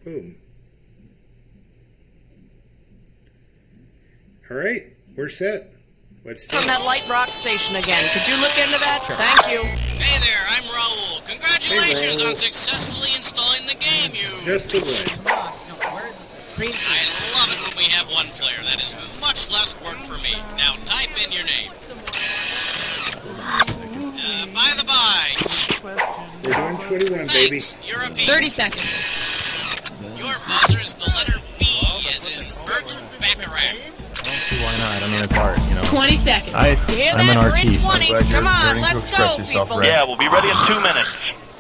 Boom. All right, we're set. Let's do From that light rock station again. Could you look into that? Thank you. Hey there, I'm Raul. Congratulations on successfully installing the game, you... Just the way. I love it when we have one player. That is much less work for me. Now type in your name. By the by. We're doing 21, baby. You're a P. 30 seconds. Your buzzer's the letter B, as in Bert Bacharach. I don't see why not. I mean, it's art, you know. 20 seconds. You hear I'm that? an We're in artiste. 20. Come on, let's go, people. Yeah, we'll be ready in 2 minutes.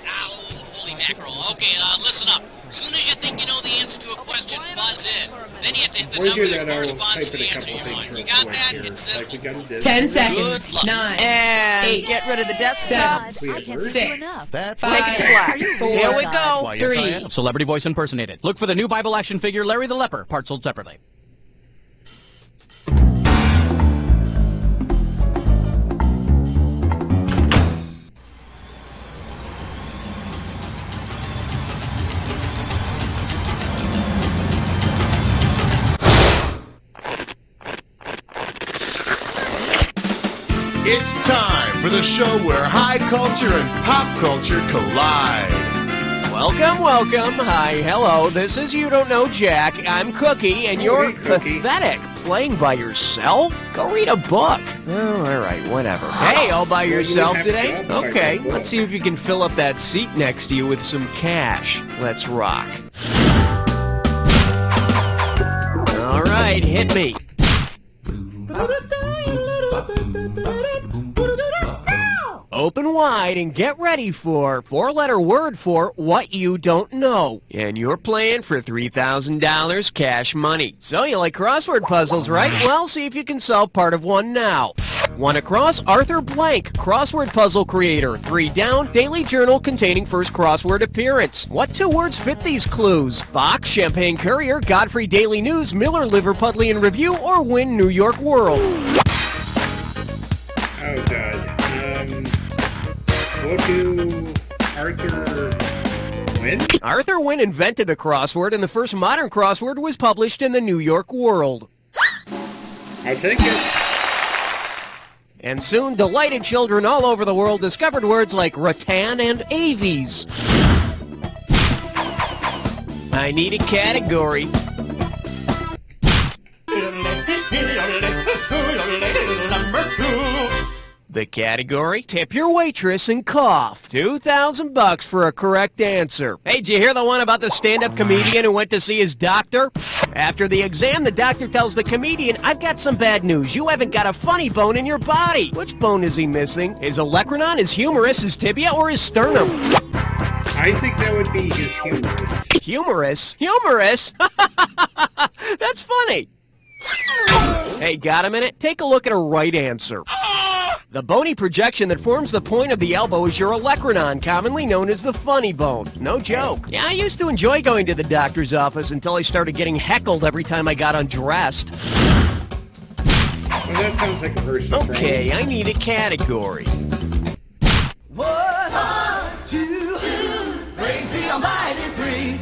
Oh, holy mackerel. Okay, listen up. As soon as you think you know the answer to a question, buzz in. Then you have to hit the When we number do that that, I will corresponds type to in the a answer couple you things want. real You got quick that? here. It's simple. Like we got this. 10 Good seconds. luck. 9, And 8, get rid of the desktop. 7, We have 6, That's 5, Take it to black. 4, Here we go. Why, yes, I 3. am. Celebrity voice impersonated. Look for the new Bible action figure, Larry the Leper. Parts sold separately. It's time for the show where high culture and pop culture collide. Welcome, welcome. Hi, hello. This is You Don't Know Jack. I'm Cookie, and you're hey, Cookie. pathetic. Playing by yourself? Go read a book. Oh, all right, whatever. Hey, all by Well, you yourself have to today? go if I Okay, read a book. let's see if you can fill up that seat next to you with some cash. Let's rock. All right, hit me. Open wide and get ready for four-letter word for what you don't know. And you're playing for $3,000 cash money. So you like crossword puzzles, right? Well, see if you can solve part of one now. One across, Arthur Blank, crossword puzzle creator. 3 down, daily journal containing first crossword appearance. What 2 words fit these clues? Fox, Champagne Courier, Godfrey Daily News, Miller Liverpudlian Review, or Win New York World? Oh, God. We'll do Arthur Wynn? Arthur Wynn invented the crossword, and the first modern crossword was published in the New York World. I'll take it. And soon, delighted children all over the world discovered words like rattan and aves. I need a category. The category? Tip your waitress and cough. $2,000 for a correct answer. Hey, did you hear the one about the stand-up comedian who went to see his doctor? After the exam, the doctor tells the comedian, "I've got some bad news. You haven't got a funny bone in your body." Which bone is he missing? His olecranon, his humerus, his tibia, or his sternum? I think that would be his humorous. Humorous? Humorous? That's funny. Hey, got a minute? Take a look at a right answer. The bony projection that forms the point of the elbow is your olecranon, commonly known as the funny bone. No joke. Yeah, I used to enjoy going to the doctor's office until I started getting heckled every time I got undressed. Well, that sounds like a personal Okay, I need a category. 1, 2, praise the Almighty 3.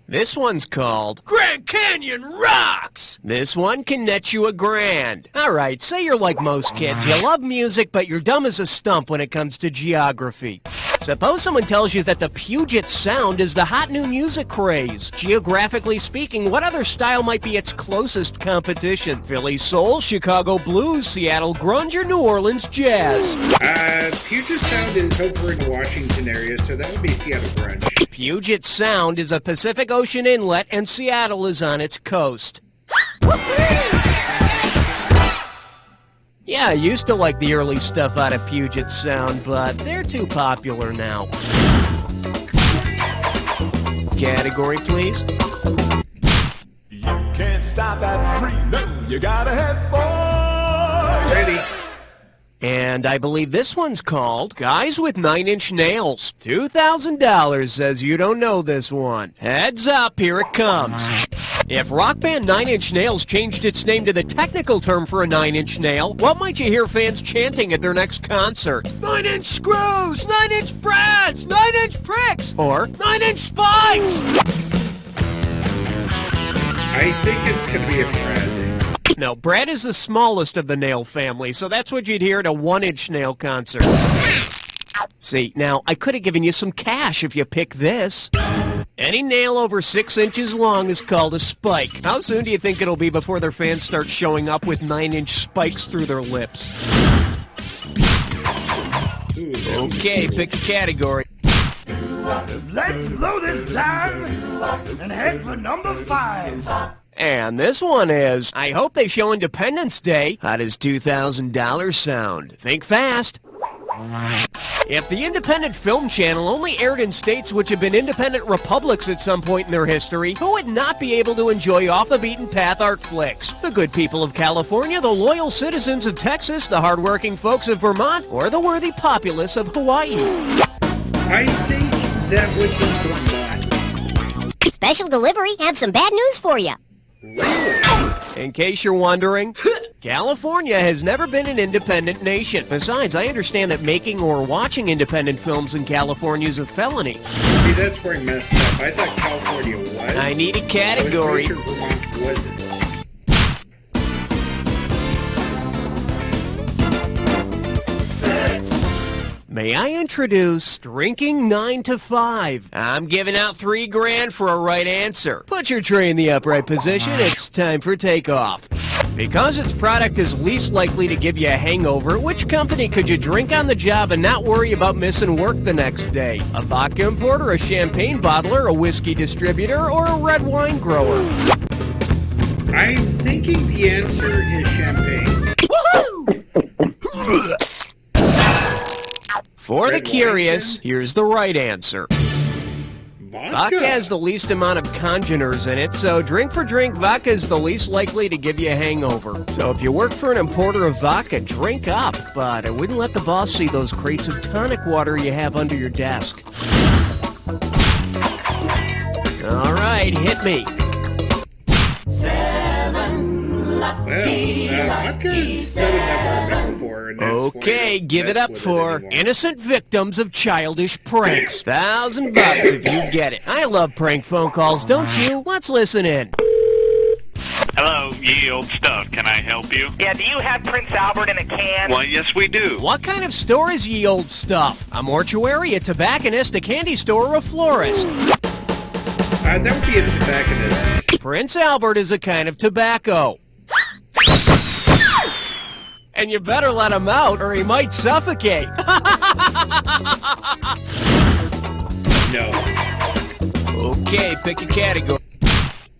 This one's called Grand Canyon Rocks. This one can net you $1,000. All right, say you're like most kids. You love music, but you're dumb as a stump when it comes to geography. Suppose someone tells you that the Puget Sound is the hot new music craze. Geographically speaking, what other style might be its closest competition? Philly soul, Chicago blues, Seattle grunge, or New Orleans jazz? Puget Sound is over in the Washington area, so that would be Seattle grunge. Puget Sound is a Pacific Ocean inlet, and Seattle is on its coast. Yeah, I used to like the early stuff out of Puget Sound, but they're too popular now. Category, please. You can't stop at 3, no, you gotta have 4. Ready. And I believe this one's called Guys with 9-Inch Nails. $2,000 says you don't know this one. Heads up, here it comes. If rock band 9-Inch Nails changed its name to the technical term for a 9-inch nail, what might you hear fans chanting at their next concert? 9-inch screws, 9-inch brads, 9-inch pricks, or 9-inch spikes? I think it's going to be a Fred. No, Brad is the smallest of the nail family, so that's what you'd hear at a 1-inch nail concert. See, now, I could have given you some cash if you pick this. Any nail over 6 inches long is called a spike. How soon do you think it'll be before their fans start showing up with 9-inch spikes through their lips? Okay, pick a category. Let's blow this time and head for number 5. And this one is, I hope they show Independence Day. How does $2,000 sound? Think fast. If the Independent Film Channel only aired in states which have been independent republics at some point in their history, who would not be able to enjoy off-the-beaten-path art flicks? The good people of California, the loyal citizens of Texas, the hard-working folks of Vermont, or the worthy populace of Hawaii? I think that would be Vermont. Special delivery, have some bad news for you. In case you're wondering, California has never been an independent nation. Besides, I understand that making or watching independent films in California is a felony. See, that's where I messed up. I thought California was. I need a category. I was pretty sure Vermont wasn't. May I introduce Drinking 9 to 5? I'm giving out $3,000 for a right answer. Put your tray in the upright position. It's time for takeoff. Because its product is least likely to give you a hangover, which company could you drink on the job and not worry about missing work the next day? A vodka importer, a champagne bottler, a whiskey distributor, or a red wine grower? I'm thinking the answer is champagne. Woohoo! For the curious, here's the right answer. Vodka has the least amount of congeners in it, so drink for drink, vodka is the least likely to give you a hangover. So if you work for an importer of vodka, drink up, but I wouldn't let the boss see those crates of tonic water you have under your desk. All right, hit me. Vodka's studied that word before. And that's Okay, give it up for innocent victims of childish pranks. $1,000 if you get it. I love prank phone calls, don't you? Let's listen in. Hello, ye old stuff. Can I help you? Yeah, do you have Prince Albert in a can? Why, yes, we do. What kind of store is ye old stuff? A mortuary, a tobacconist, a candy store, or a florist? That would be a tobacconist. Prince Albert is a kind of tobacco. And you better let him out or he might suffocate. No. Okay, pick a category.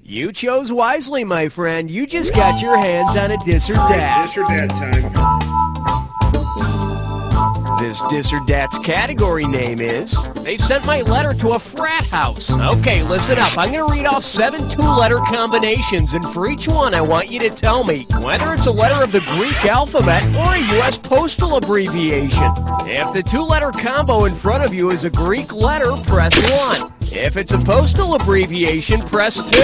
You chose wisely, my friend. You just got your hands on a Dis or Dat. Dis or Dat time. This Dis or Dat's category name is, they sent my letter to a frat house. Okay, listen up. I'm going to read off 7 two-letter combinations, and for each one, I want you to tell me whether it's a letter of the Greek alphabet or a U.S. postal abbreviation. If the two-letter combo in front of you is a Greek letter, press 1. If it's a postal abbreviation, press 2.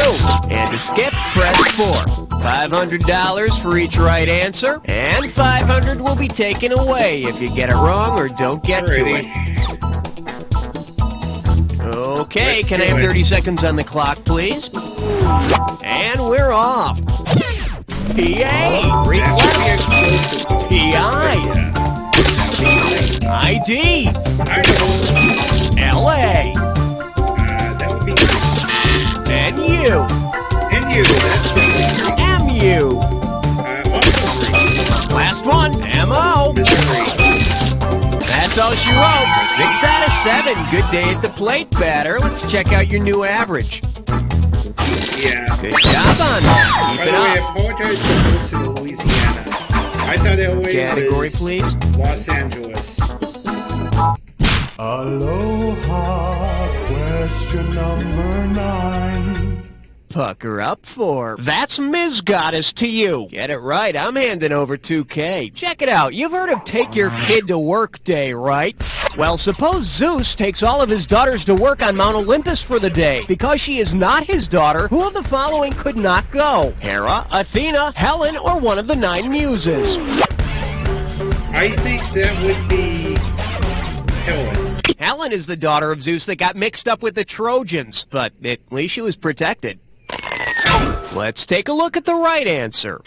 And to skip, press 4. $500 for each right answer, and $500 will be taken away if you get it wrong or don't get to it. Okay, can I have 30 seconds on the clock, please? And we're off. PA, Greek letter. PI. ID. LA. That would be NU. NU, that's right. MU. Also Greek. Last one, MO. Missouri. That's all she wrote. 6 out of 7. Good day at the plate, batter. Let's check out your new average. Yeah. Good job on that. Keep By it the way, I up. apologize to folks in Louisiana. I thought LA Category, was please. Los Angeles. Aloha, question number 9. Pucker up for That's Ms. Goddess to you. Get it right. I'm handing over $2K. Check it out. You've heard of Take Your Kid to Work Day, right? Well, suppose Zeus takes all of his daughters to work on Mount Olympus for the day. Because she is not his daughter, who of the following could not go? Hera, Athena, Helen, or one of the 9 muses? I think that would be Helen. Helen is the daughter of Zeus that got mixed up with the Trojans, but at least she was protected. Let's take a look at the right answer.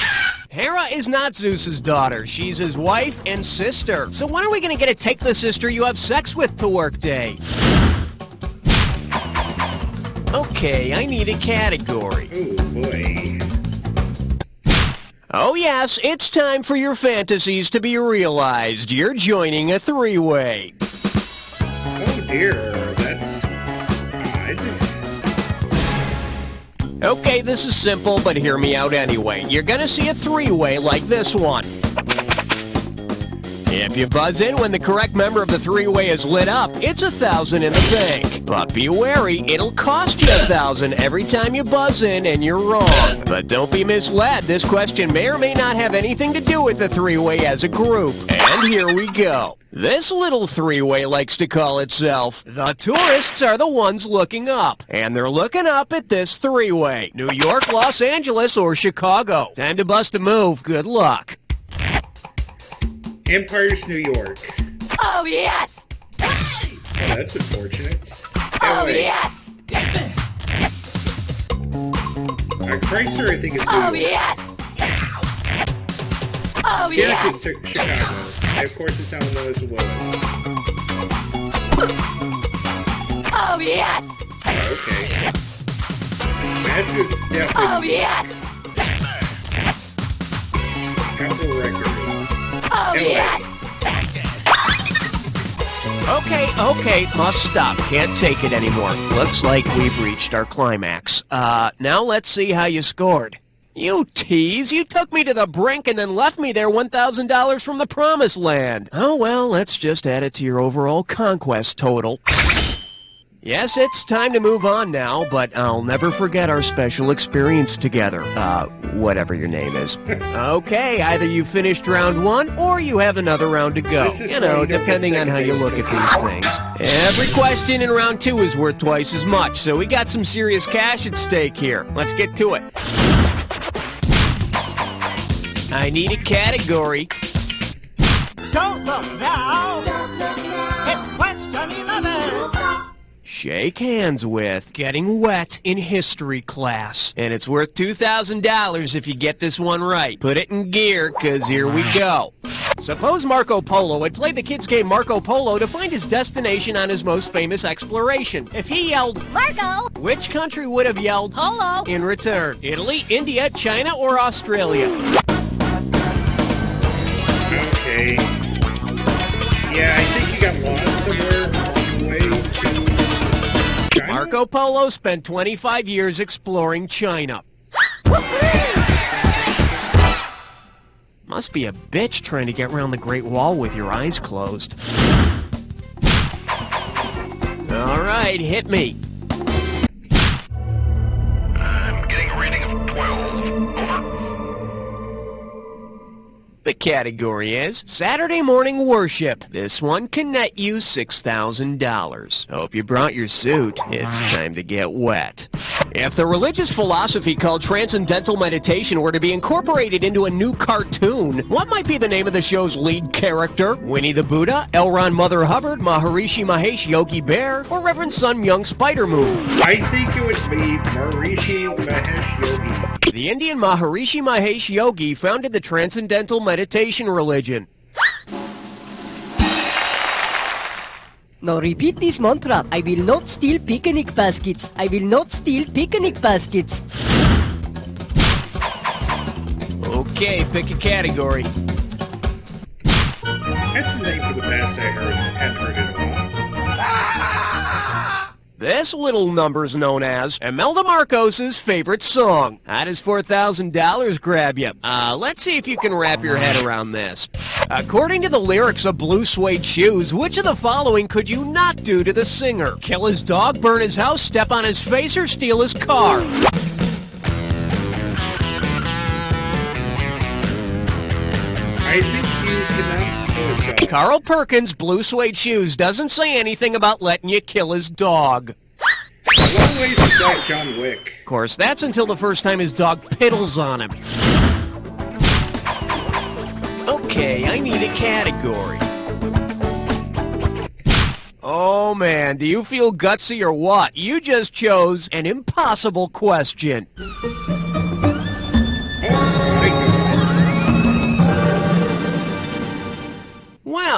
Hera is not Zeus's daughter. She's his wife and sister. So when are we going to get a take the sister you have sex with to work day? Okay, I need a category. Oh, boy. Oh yes, it's time for your fantasies to be realized. You're joining a three-way. Oh, dear. That's odd. Okay, this is simple, but hear me out anyway. You're gonna see a three-way like this one. If you buzz in when the correct member of the three-way is lit up, it's 1,000 in the bank. But be wary, it'll cost you 1,000 every time you buzz in and you're wrong. But don't be misled, this question may or may not have anything to do with the three-way as a group. And here we go. This little three-way likes to call itself, the tourists are the ones looking up. And they're looking up at this three-way. New York, Los Angeles, or Chicago. Time to bust a move. Good luck. Empire's New York. Oh, yes! Oh, that's unfortunate. Oh, wait. yes! Chrysler, I think, is New Oh, York. yes! Oh, Sienna's yes! is Chicago. And of course, it's Alan Willis. Oh, yes! Okay. Mask is definitely Oh, yes! Apple Records. Oh, LA. yes! Okay, must stop. Can't take it anymore. Looks like we've reached our climax. Now let's see how you scored. You tease! You took me to the brink and then left me there $1,000 from the promised land. Oh well, let's just add it to your overall conquest total. Yes, it's time to move on now, but I'll never forget our special experience together. Whatever your name is. Okay, either you finished round one, or you have another round to go. You know, depending on how you look at these things. Every question in round two is worth twice as much, so we got some serious cash at stake here. Let's get to it. I need a category. Don't look now. It's question 11. Shake hands with getting wet in history class. And it's worth $2,000 if you get this one right. Put it in gear, because here we go. Suppose Marco Polo had played the kids' game Marco Polo to find his destination on his most famous exploration. If he yelled, Marco! which country would have yelled, Polo! in return? Italy, India, China, or Australia? Okay. Yeah, I think you got lost somewhere on the way to China? Marco Polo spent 25 years exploring China. Must be a bitch trying to get around the Great Wall with your eyes closed. All right, hit me. I'm getting a reading of 12. Over. The category is Saturday morning worship. This one can net you $6,000. Hope you brought your suit. It's time to get wet. If the religious philosophy called transcendental meditation were to be incorporated into a new cartoon, what might be the name of the show's lead character? Winnie the Buddha, L. Ron Mother Hubbard, Maharishi Mahesh Yogi Bear, or Reverend Sun Myung Spider Moon? I think it would be Maharishi Mahesh Yogi. The Indian Maharishi Mahesh Yogi founded the Transcendental Meditation religion. Now repeat this mantra. I will not steal picnic baskets. I will not steal picnic baskets. Okay, pick a category. That's the name for the bass I hadn't heard in a while. This little number's known as Imelda Marcos's favorite song. How does $4,000 grab you? Let's see if you can wrap your head around this. According to the lyrics of Blue Suede Shoes, which of the following could you not do to the singer? Kill his dog, burn his house, step on his face, or steal his car? I think you cannot kill his dog. Carl Perkins' Blue Suede Shoes doesn't say anything about letting you kill his dog. In what ways is that John Wick? Of course, that's until the first time his dog piddles on him. Okay, I need a category. Oh man, do you feel gutsy or what? You just chose an impossible question.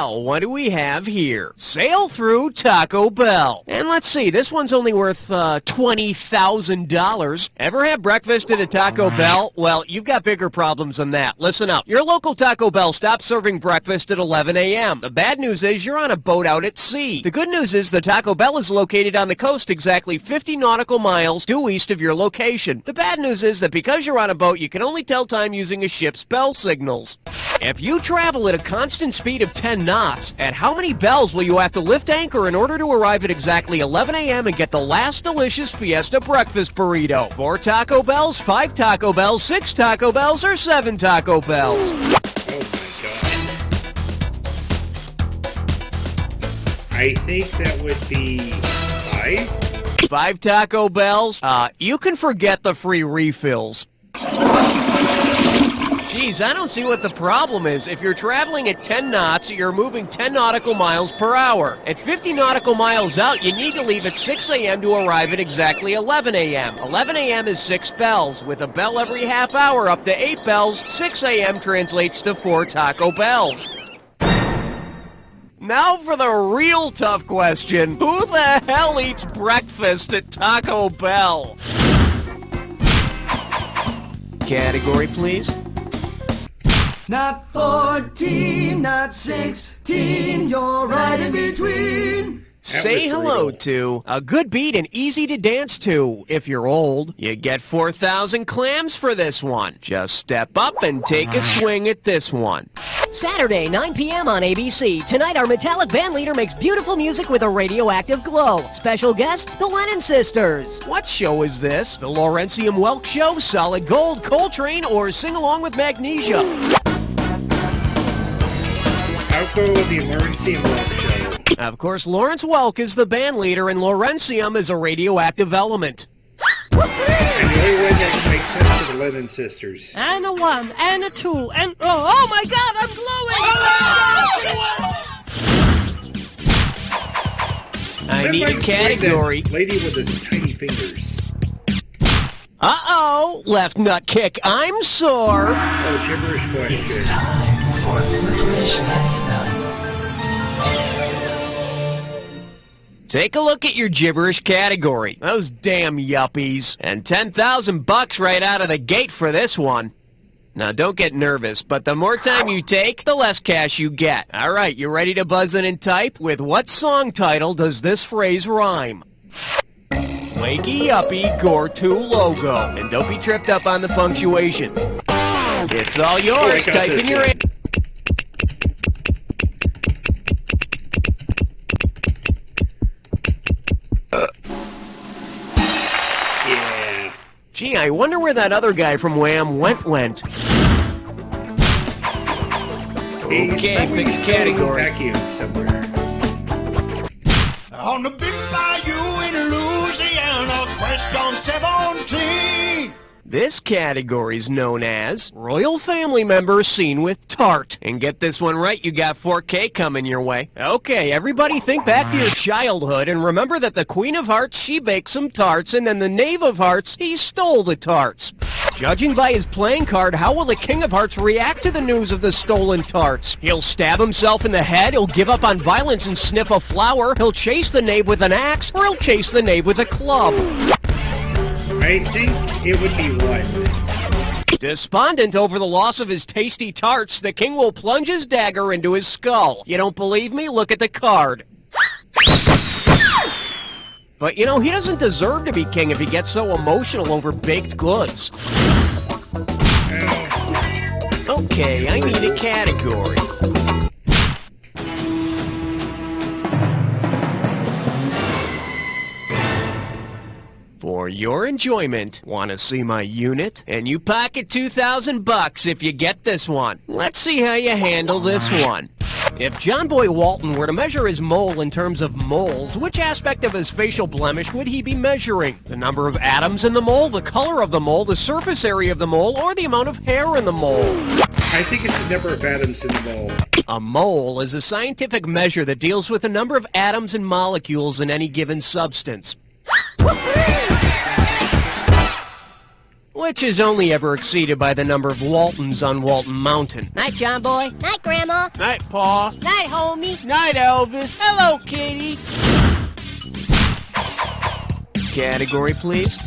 Well, what do we have here? Sail through Taco Bell. And let's see, this one's only worth $20,000. Ever have breakfast at a Taco Bell? Well, you've got bigger problems than that. Listen up. Your local Taco Bell stops serving breakfast at 11 a.m. The bad news is you're on a boat out at sea. The good news is the Taco Bell is located on the coast exactly 50 nautical miles due east of your location. The bad news is that because you're on a boat, you can only tell time using a ship's bell signals. If you travel at a constant speed of 10 knots, at how many bells will you have to lift anchor in order to arrive at exactly 11 a.m. and get the last delicious Fiesta breakfast burrito? 4 Taco Bells, 5 Taco Bells, 6 Taco Bells, or 7 Taco Bells? Oh my god. I think that would be 5. 5 Taco Bells? You can forget the free refills. Geez, I don't see what the problem is. If you're traveling at 10 knots, you're moving 10 nautical miles per hour. At 50 nautical miles out, you need to leave at 6 a.m. to arrive at exactly 11 a.m. 11 a.m. is 6 bells. With a bell every half hour up to 8 bells, 6 a.m. translates to 4 Taco Bells. Now for the real tough question. Who the hell eats breakfast at Taco Bell? Category, please. Not 14, not 16, you're right in between. Say hello to a good beat and easy to dance to. If you're old, you get 4,000 clams for this one. Just step up and take a swing at this one. Saturday, 9 p.m. on ABC. Tonight, our metallic band leader makes beautiful music with a radioactive glow. Special guests, the Lennon Sisters. What show is this? The Laurentium Welk Show, Solid Gold, Coltrane, or Sing Along with Magnesia? I'll go with the Laurentium Welk Show. Of course, Lawrence Welk is the band leader, and Laurentium is a radioactive element. And the only way that makes sense to the Lennon Sisters. And a 1, and a 2, and... Oh my God, I'm glowing! I need a category. Lady with the tiny fingers. Uh-oh, left nut kick, I'm sore. Oh, gibberish question. It's time for the English lesson. Take a look at your gibberish category. Those damn yuppies. And $10,000 right out of the gate for this one. Now, don't get nervous, but the more time you take, the less cash you get. All right, you ready to buzz in and type? With what song title does this phrase rhyme? Wakey Yuppie Gore 2 logo. And don't be tripped up on the punctuation. It's all yours. Type in your... Yeah. Gee, I wonder where that other guy from Wham went. Okay, pick a category. Vacuum somewhere. On the big bayou in Louisiana, quest on 17. This category is known as Royal Family Member Seen with Tart. And get this one right, you got 4K coming your way. Okay, everybody think back to your childhood and remember that the Queen of Hearts, she baked some tarts, and then the Knave of Hearts, he stole the tarts. Judging by his playing card, how will the King of Hearts react to the news of the stolen tarts? He'll stab himself in the head, he'll give up on violence and sniff a flower, he'll chase the knave with an axe, or he'll chase the knave with a club. I think it would be 1. Despondent over the loss of his tasty tarts, the king will plunge his dagger into his skull. You don't believe me? Look at the card. But, you know, he doesn't deserve to be king if he gets so emotional over baked goods. Okay, I need a category. For your enjoyment, want to see my unit? And you pocket $2,000 if you get this one. Let's see how you handle this one. If John Boy Walton were to measure his mole in terms of moles, which aspect of his facial blemish would he be measuring? The number of atoms in the mole, the color of the mole, the surface area of the mole, or the amount of hair in the mole? I think it's the number of atoms in the mole. A mole is a scientific measure that deals with the number of atoms and molecules in any given substance. which is only ever exceeded by the number of Waltons on Walton Mountain. Night, John Boy. Night, Grandma. Night, Paul. Night, homie. Night, Elvis. Hello, Katie. Category, please.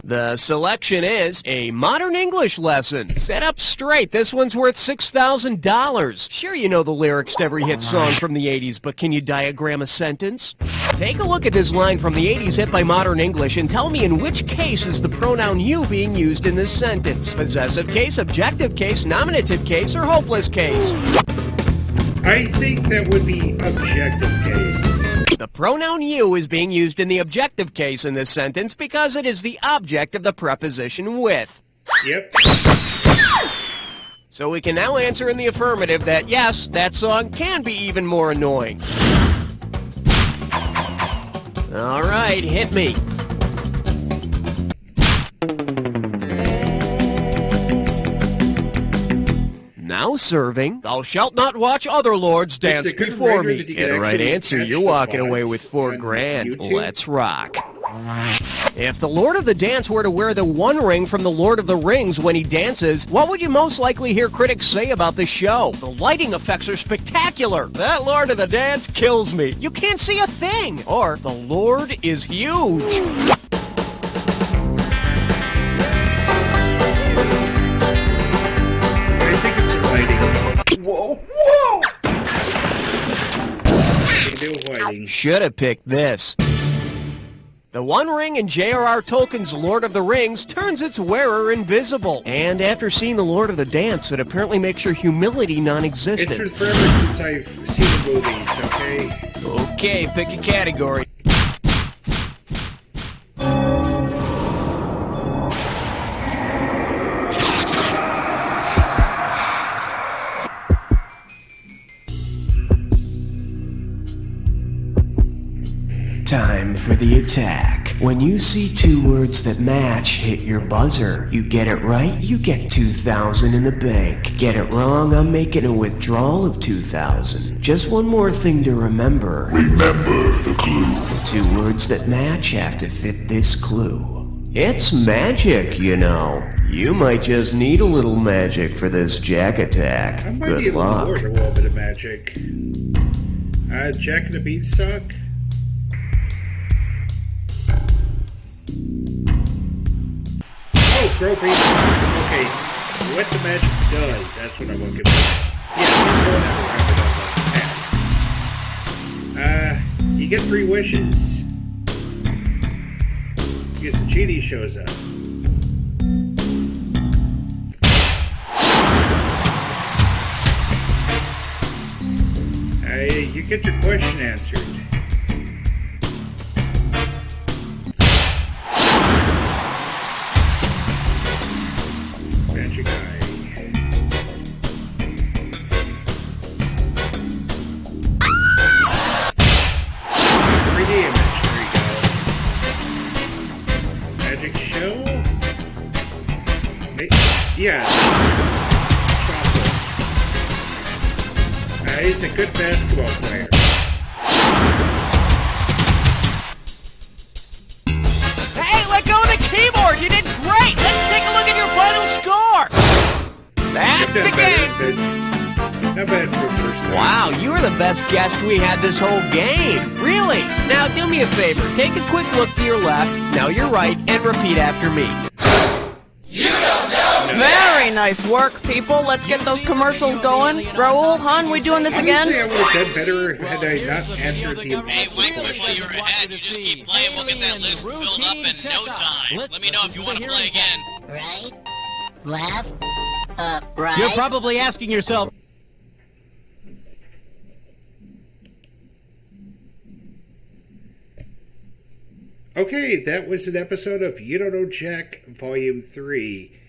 The selection is a modern English lesson. Set up straight. This one's worth $6,000. Sure, you know the lyrics to every hit song from the 80s, but can you diagram a sentence? Take a look at this line from the 80s hit by Modern English and tell me in which case is the pronoun you being used in this sentence. Possessive case, objective case, nominative case, or hopeless case? I think that would be objective case. The pronoun you is being used in the objective case in this sentence because it is the object of the preposition with. Yep. So we can now answer in the affirmative that, yes, that song can be even more annoying. All right, hit me. Now serving, thou shalt not watch other lords dance before me. Get a right answer, you're walking away with $4,000. Let's rock. If the Lord of the Dance were to wear the One Ring from the Lord of the Rings when he dances, what would you most likely hear critics say about the show? The lighting effects are spectacular. That Lord of the Dance kills me. You can't see a thing. Or, the Lord is huge. Whoa! Whoa! Should have picked this. The One Ring in J.R.R. Tolkien's Lord of the Rings turns its wearer invisible. And after seeing the Lord of the Dance, it apparently makes your humility non-existent. It's been forever since I've seen the movies, okay? Okay, pick a category. Time for the attack. When you see two words that match, hit your buzzer. You get it right, you get $2,000 in the bank. Get it wrong, I'm making a withdrawal of $2,000. Just one more thing to remember. Remember the clue. The two words that match have to fit this clue. It's magic, you know. You might just need a little magic for this jack attack. I might Good be able luck. to afford a little bit of magic. Jack and the Beanstalk? Oh, grow beanstalk. Okay, what the magic does, that's what I'm looking for. Yeah, you get 3 wishes. Because the genie shows up. You get your question answered. Magic Eye. 3D image, there you go. Magic Show? Yeah. Chocolate. He's a good basketball player. Hey, let go of the keyboard! You did great! Let's take a look at your final score! That's the game! Not bad for a first time. Wow, you were the best guest we had this whole game. Really? Now do me a favor. Take a quick look to your left, now your right, and repeat after me. You don't know. Very nice work, people. Let's get those commercials going. Raoul, hon, we doing this again? Honestly, I would have done better had I not answered the impossible Hey, why quickly you're ahead? You just keep playing. We'll get that list filled up in no time. Let me know if you want to play again. Right? Left? Right? You're probably asking yourself... Okay, that was an episode of You Don't Know Jack, Volume 3.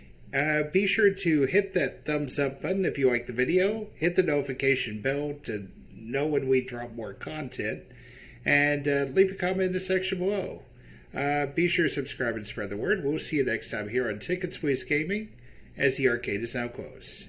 Be sure to hit that thumbs up button if you like the video, hit the notification bell to know when we drop more content, and leave a comment in the section below. Be sure to subscribe and spread the word. We'll see you next time here on Tickets Please Gaming, as the arcade is now closed.